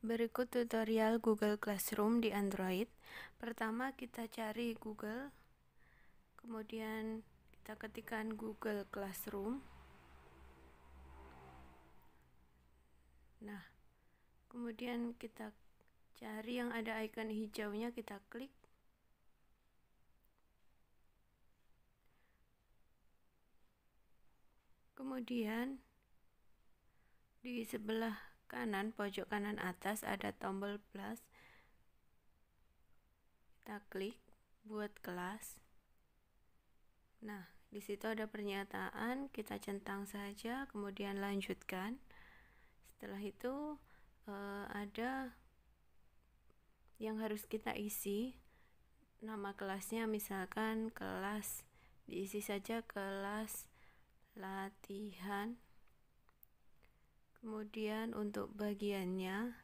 Berikut tutorial Google Classroom di Android. Pertama kita cari Google, kemudian kita ketikkan Google Classroom. Nah, kemudian kita cari yang ada icon hijaunya, kita klik. Kemudian di sebelah kanan, pojok kanan atas ada tombol plus. Kita klik buat kelas. Nah, di situ ada pernyataan, kita centang saja, kemudian lanjutkan. Setelah itu ada yang harus kita isi. Nama kelasnya misalkan kelas, diisi saja kelas latihan. Kemudian untuk bagiannya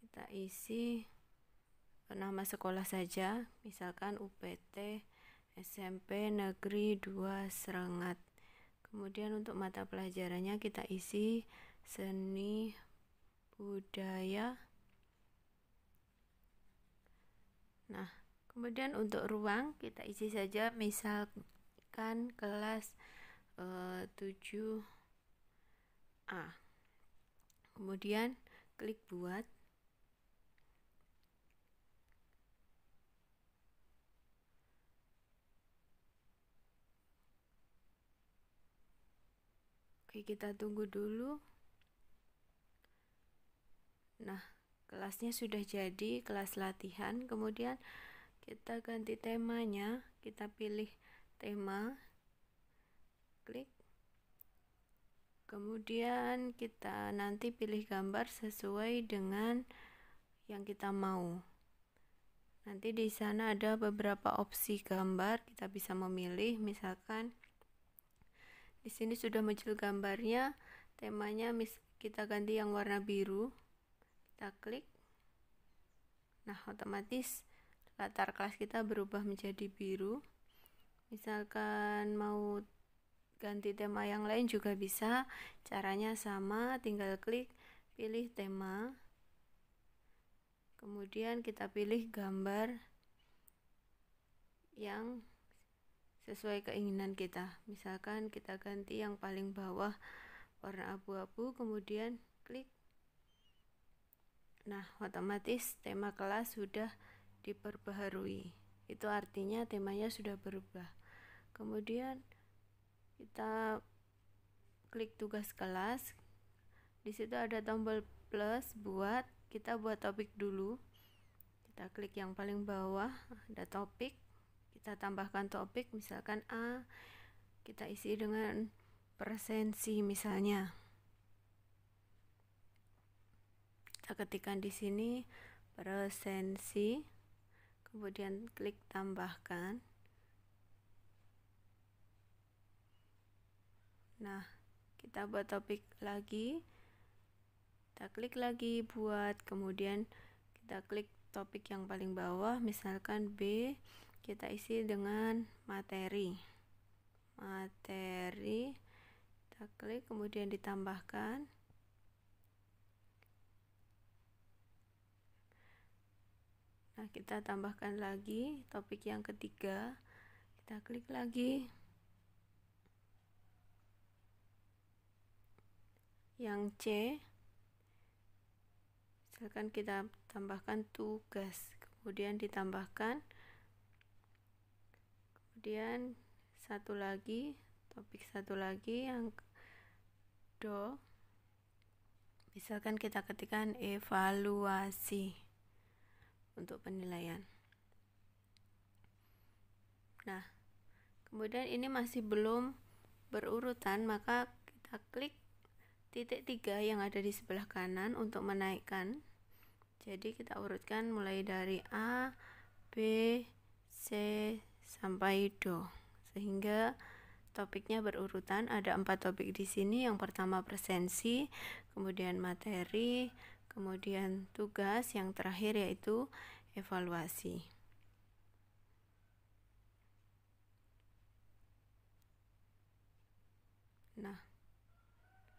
kita isi nama sekolah saja, misalkan UPT SMP Negeri 2 Serengat. Kemudian untuk mata pelajarannya kita isi seni budaya. Nah, kemudian untuk ruang kita isi saja misalkan kelas 7A. Kemudian klik buat. Oke, kita tunggu dulu. Nah, kelasnya sudah jadi, kelas latihan. Kemudian kita ganti temanya, kita pilih tema, klik. Kemudian kita nanti pilih gambar sesuai dengan yang kita mau. Nanti di sana ada beberapa opsi gambar, kita bisa memilih. Misalkan di sini sudah muncul gambarnya, temanya kita ganti yang warna biru. Kita klik. Nah, otomatis latar kelas kita berubah menjadi biru. Misalkan mau ganti tema yang lain juga bisa, caranya sama, tinggal klik pilih tema, kemudian kita pilih gambar yang sesuai keinginan kita. Misalkan kita ganti yang paling bawah warna abu-abu, kemudian klik. Nah, otomatis tema kelas sudah diperbaharui. Itu artinya temanya sudah berubah. Kemudian kita klik tugas kelas. Di situ ada tombol plus buat, kita buat topik dulu. Kita klik yang paling bawah, ada topik. Kita tambahkan topik, misalkan A. Kita isi dengan presensi misalnya. Kita ketikkan di sini presensi. Kemudian klik tambahkan. Nah, kita buat topik lagi. Kita klik lagi buat, kemudian kita klik topik yang paling bawah, misalkan B. Kita isi dengan materi. Kita klik, kemudian ditambahkan. Nah, kita tambahkan lagi topik yang ketiga. Kita klik lagi. Yang C, misalkan kita tambahkan tugas, kemudian ditambahkan. Kemudian topik satu lagi yang do, misalkan kita ketikkan evaluasi untuk penilaian. Nah, kemudian ini masih belum berurutan, maka kita klik titik 3 yang ada di sebelah kanan untuk menaikkan. Jadi kita urutkan mulai dari A, B, C sampai do, sehingga topiknya berurutan. Ada 4 topik di sini. Yang pertama presensi, kemudian materi, kemudian tugas, yang terakhir yaitu evaluasi. Nah,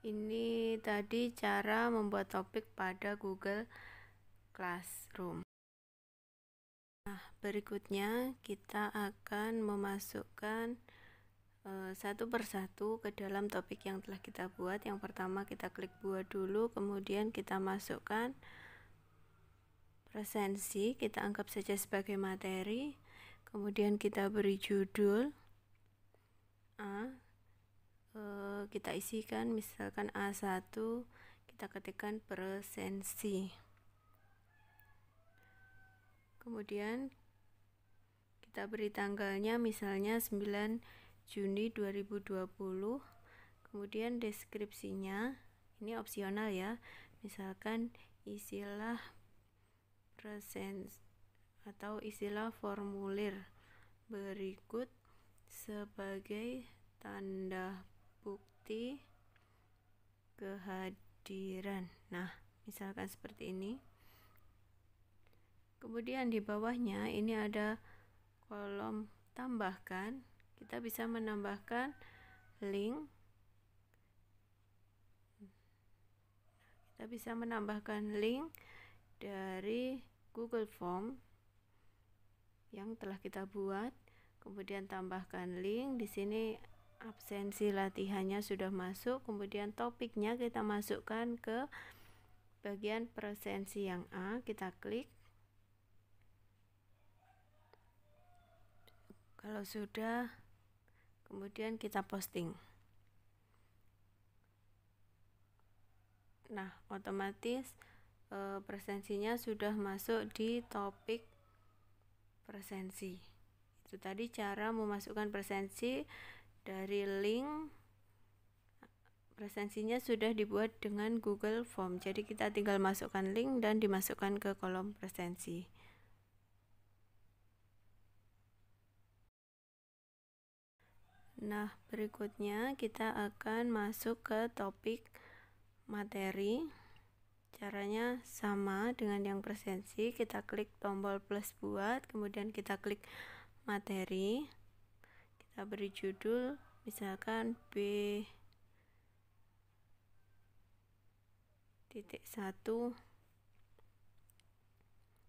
Ini tadi cara membuat topik pada Google Classroom. Nah, berikutnya kita akan memasukkan satu persatu ke dalam topik yang telah kita buat. Yang pertama kita klik buat dulu, kemudian kita masukkan presensi, kita anggap saja sebagai materi, kemudian kita beri judul A, kita isikan misalkan A1, kita ketikkan presensi, kemudian kita beri tanggalnya misalnya 9 Juni 2020, kemudian deskripsinya ini opsional ya, misalkan istilah presensi atau istilah formulir berikut sebagai tanda bukti kehadiran. Nah, misalkan seperti ini. Kemudian di bawahnya ini ada kolom tambahkan. Kita bisa menambahkan link. Kita bisa menambahkan link dari Google Form yang telah kita buat. Kemudian tambahkan link. Di sini absensi latihannya sudah masuk. Kemudian topiknya kita masukkan ke bagian presensi yang A. Kita klik. Kalau sudah, kemudian kita posting. Nah, otomatis presensinya sudah masuk di topik presensi. Itu tadi cara memasukkan presensi dari link. Presensinya sudah dibuat dengan Google Form. Jadi kita tinggal masukkan link dan dimasukkan ke kolom presensi. Nah, berikutnya kita akan masuk ke topik materi. Caranya sama dengan yang presensi, kita klik tombol plus buat, kemudian kita klik materi, kita beri judul misalkan B.1,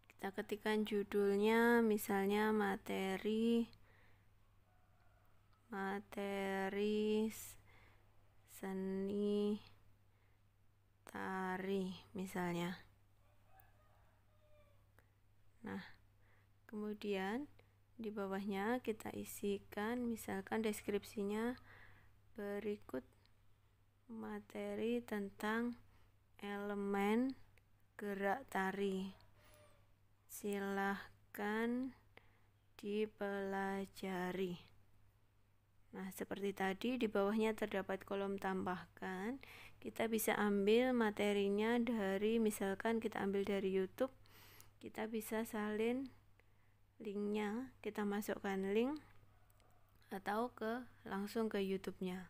kita ketikkan judulnya misalnya materi seni tari misalnya. Nah, kemudian di bawahnya kita isikan misalkan deskripsinya berikut materi tentang elemen gerak tari. Silahkan dipelajari. Nah, seperti tadi di bawahnya terdapat kolom tambahkan. Kita bisa ambil materinya dari, misalkan kita ambil dari YouTube, kita bisa salin linknya, kita masukkan link atau langsung ke YouTube-nya.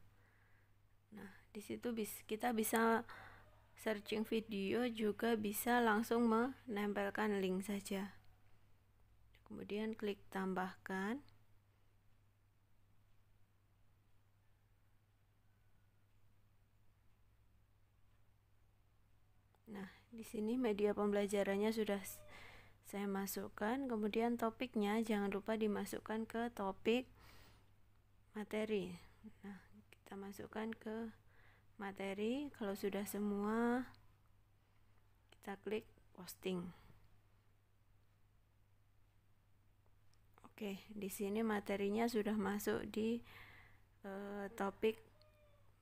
Nah, di situ kita bisa searching video, juga bisa langsung menempelkan link saja. Kemudian klik tambahkan. Nah, di sini media pembelajarannya sudah saya masukkan. Kemudian topiknya jangan lupa dimasukkan ke topik materi. Nah, kita masukkan ke materi. Kalau sudah semua, kita klik posting. Oke, di sini materinya sudah masuk di topik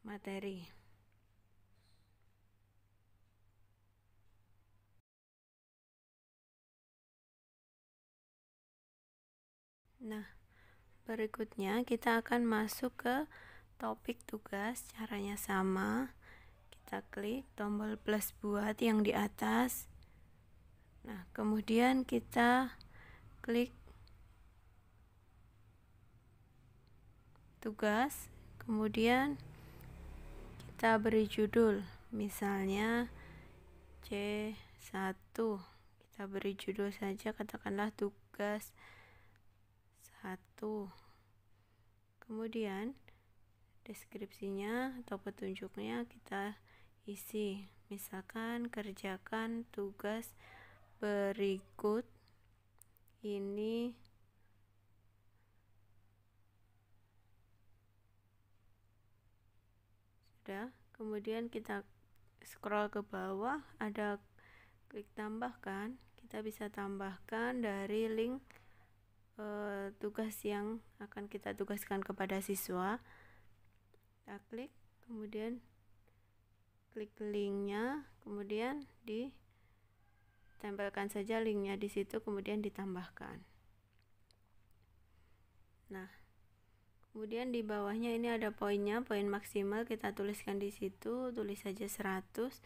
materi. Nah, berikutnya kita akan masuk ke topik tugas. Caranya sama. Kita klik tombol plus buat yang di atas. Nah, kemudian kita klik tugas. Kemudian kita beri judul. Misalnya C1. Kita beri judul saja, katakanlah tugas 1. Kemudian deskripsinya atau petunjuknya kita isi. Misalkan kerjakan tugas berikut ini sudah. Kemudian kita scroll ke bawah, ada klik tambahkan. Kita bisa tambahkan dari link tugas yang akan kita tugaskan kepada siswa. Kita klik, kemudian klik linknya, kemudian ditempelkan saja linknya di situ, kemudian ditambahkan. Nah, kemudian di bawahnya ini ada poinnya, poin maksimal kita tuliskan di situ, tulis saja 100.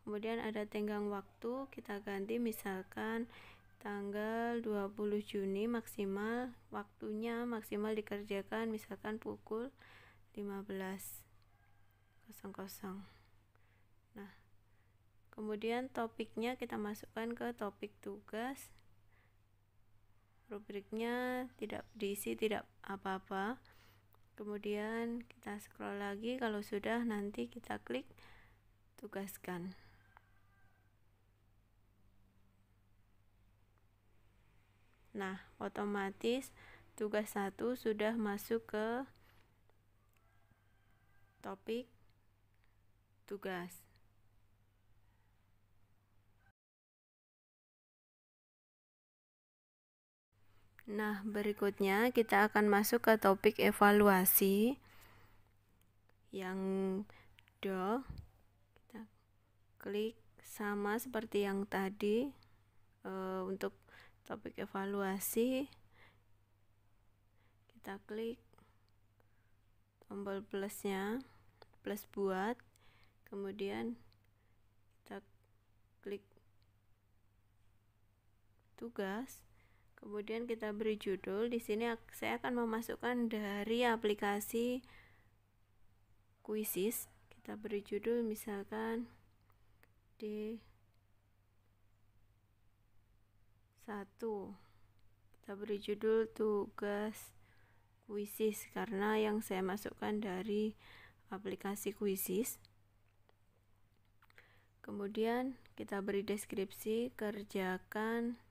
Kemudian ada tenggang waktu, kita ganti misalkan tanggal 20 Juni maksimal, waktunya maksimal dikerjakan misalkan pukul 15.00. Nah, kemudian topiknya kita masukkan ke topik tugas. Rubriknya tidak diisi, tidak apa-apa. Kemudian kita scroll lagi, kalau sudah nanti kita klik tugaskan. Nah, otomatis tugas 1 sudah masuk ke topik tugas. Nah, berikutnya kita akan masuk ke topik evaluasi yang do. Kita klik sama seperti yang tadi. Untuk topik evaluasi kita klik tombol plusnya, plus buat, kemudian kita klik tugas, kemudian kita beri judul. Di sini saya akan memasukkan dari aplikasi Quizzes. Kita beri judul misalkan D1, kita beri judul tugas Quizzes karena yang saya masukkan dari aplikasi Quizzes. Kemudian kita beri deskripsi, kerjakan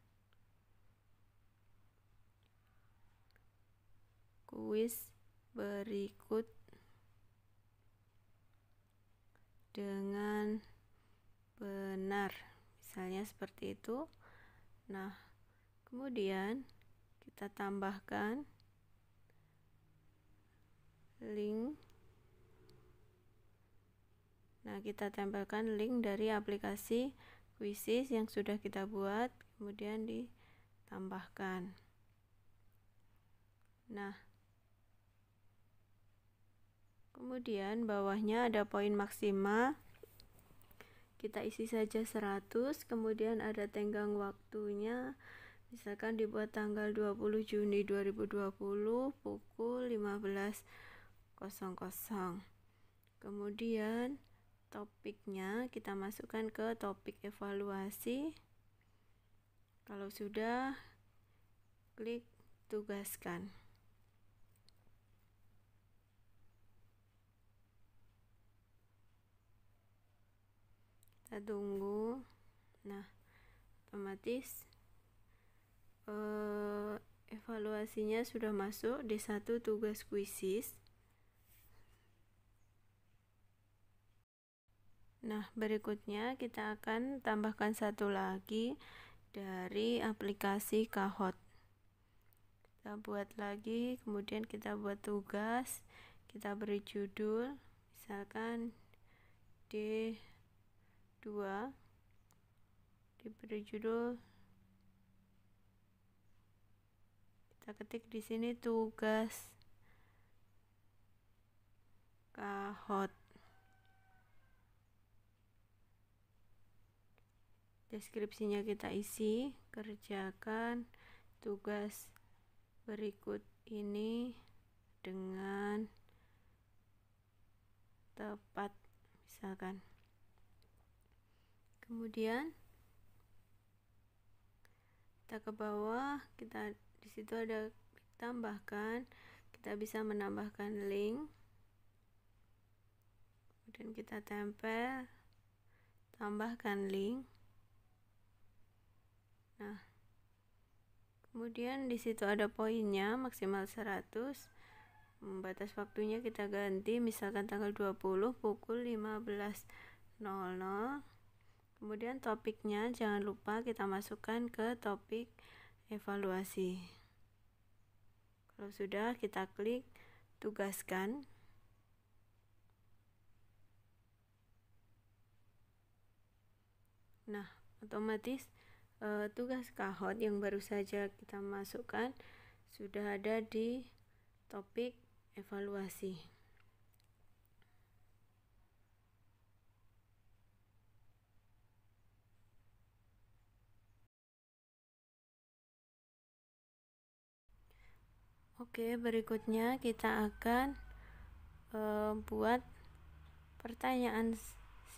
kuis berikut dengan benar, misalnya seperti itu. Nah, kemudian kita tambahkan link. Nah, kita tempelkan link dari aplikasi Quizzes yang sudah kita buat, kemudian ditambahkan. Nah, kemudian bawahnya ada poin maksimal, kita isi saja 100, kemudian ada tenggang waktunya, misalkan dibuat tanggal 20 Juni 2020 pukul 15.00. Kemudian topiknya kita masukkan ke topik evaluasi. Kalau sudah, klik tugaskan. Kita tunggu. Nah, otomatis evaluasinya sudah masuk di satu tugas Quizzes. Nah, berikutnya kita akan tambahkan satu lagi dari aplikasi Kahoot. Kita buat lagi, kemudian kita buat tugas, kita beri judul, misalkan D2, diberi judul, kita ketik di sini tugas Kahoot. Deskripsinya kita isi, kerjakan tugas berikut ini dengan tepat, misalkan. Kemudian kita ke bawah, kita di situ ada tambahkan, kita bisa menambahkan link. dan kita tempel, tambahkan link. Nah, kemudian di situ ada poinnya maksimal 100. Batas waktunya kita ganti, misalkan tanggal 20 pukul 15.00. Kemudian topiknya jangan lupa kita masukkan ke topik evaluasi. Kalau sudah, kita klik tugaskan. Nah, otomatis tugas Kahoot yang baru saja kita masukkan sudah ada di topik evaluasi. Oke, berikutnya kita akan buat pertanyaan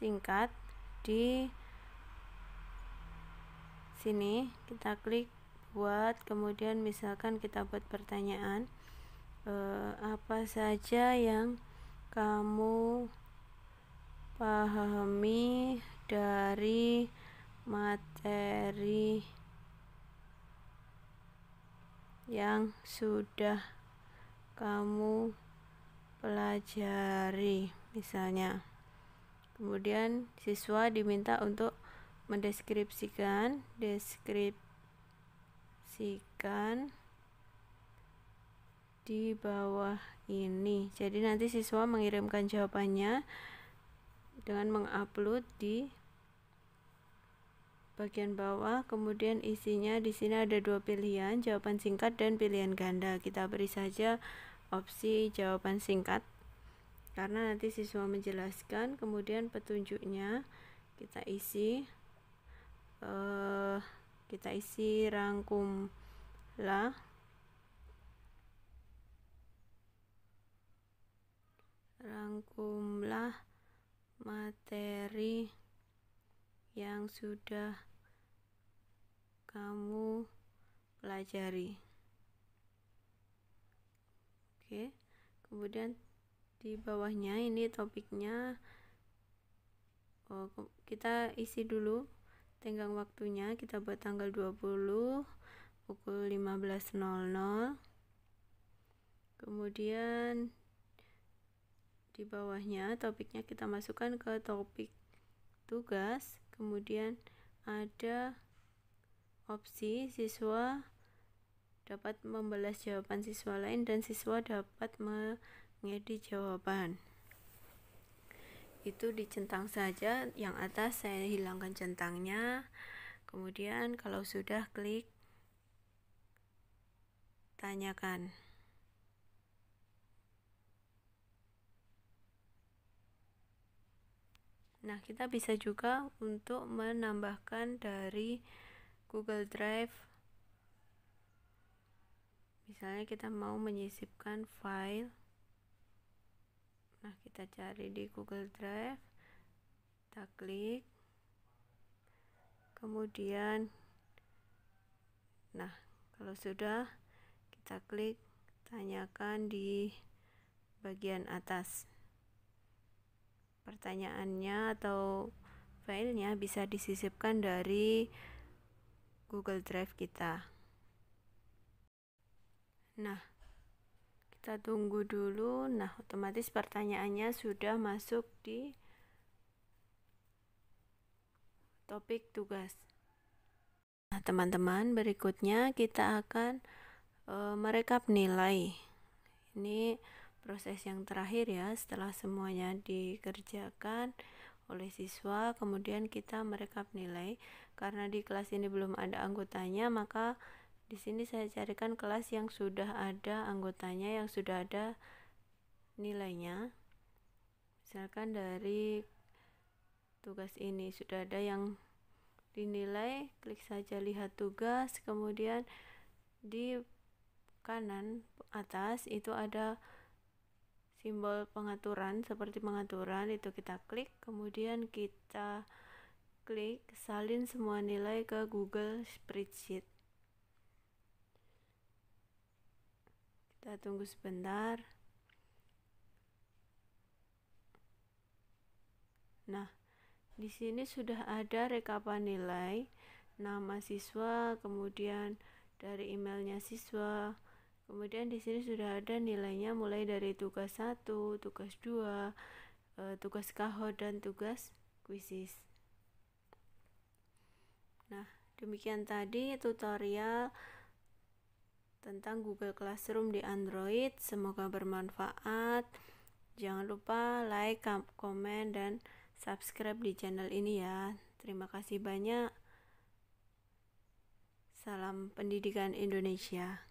singkat. Di sini kita klik buat, kemudian misalkan kita buat pertanyaan, apa saja yang kamu pahami dari materi yang sudah kamu pelajari, misalnya. Kemudian siswa diminta untuk mendeskripsikan di bawah ini. Jadi nanti siswa mengirimkan jawabannya dengan mengupload di bagian bawah. Kemudian isinya di sini ada 2 pilihan, jawaban singkat dan pilihan ganda. Kita beri saja opsi jawaban singkat karena nanti siswa menjelaskan. Kemudian petunjuknya kita isi rangkumlah materi yang sudah kamu pelajari. Oke, kemudian di bawahnya ini topiknya, kita isi dulu tenggang waktunya, kita buat tanggal 20 pukul 15.00. Kemudian di bawahnya topiknya kita masukkan ke topik tugas. Kemudian ada opsi siswa dapat membalas jawaban siswa lain dan siswa dapat mengedit jawaban. Itu dicentang saja, yang atas saya hilangkan centangnya. Kemudian kalau sudah, klik tanyakan. Nah, kita bisa juga untuk menambahkan dari Google Drive. Misalnya kita mau menyisipkan file. Nah, kita cari di Google Drive, kita klik, kemudian nah, kalau sudah, kita klik tanyakan di bagian atas. Pertanyaannya atau filenya bisa disisipkan dari Google Drive kita. Nah, kita tunggu dulu. Nah, otomatis pertanyaannya sudah masuk di topik tugas. Nah, teman-teman, berikutnya kita akan merekap nilai. Ini proses yang terakhir ya, setelah semuanya dikerjakan oleh siswa, kemudian kita merekap nilai. Karena di kelas ini belum ada anggotanya, maka di sini saya carikan kelas yang sudah ada anggotanya, yang sudah ada nilainya. Misalkan dari tugas ini sudah ada yang dinilai, klik saja lihat tugas, kemudian di kanan atas itu ada simbol pengaturan, seperti pengaturan, itu kita klik, kemudian kita klik salin semua nilai ke Google Spreadsheet. Kita tunggu sebentar. Nah, di sini sudah ada rekapan nilai, nama siswa, kemudian dari emailnya siswa. Kemudian di sini sudah ada nilainya mulai dari tugas 1, tugas 2, tugas KAHO dan tugas kuisis. Nah, demikian tadi tutorial tentang Google Classroom di Android. Semoga bermanfaat. Jangan lupa like, komen, dan subscribe di channel ini ya. Terima kasih banyak. Salam Pendidikan Indonesia.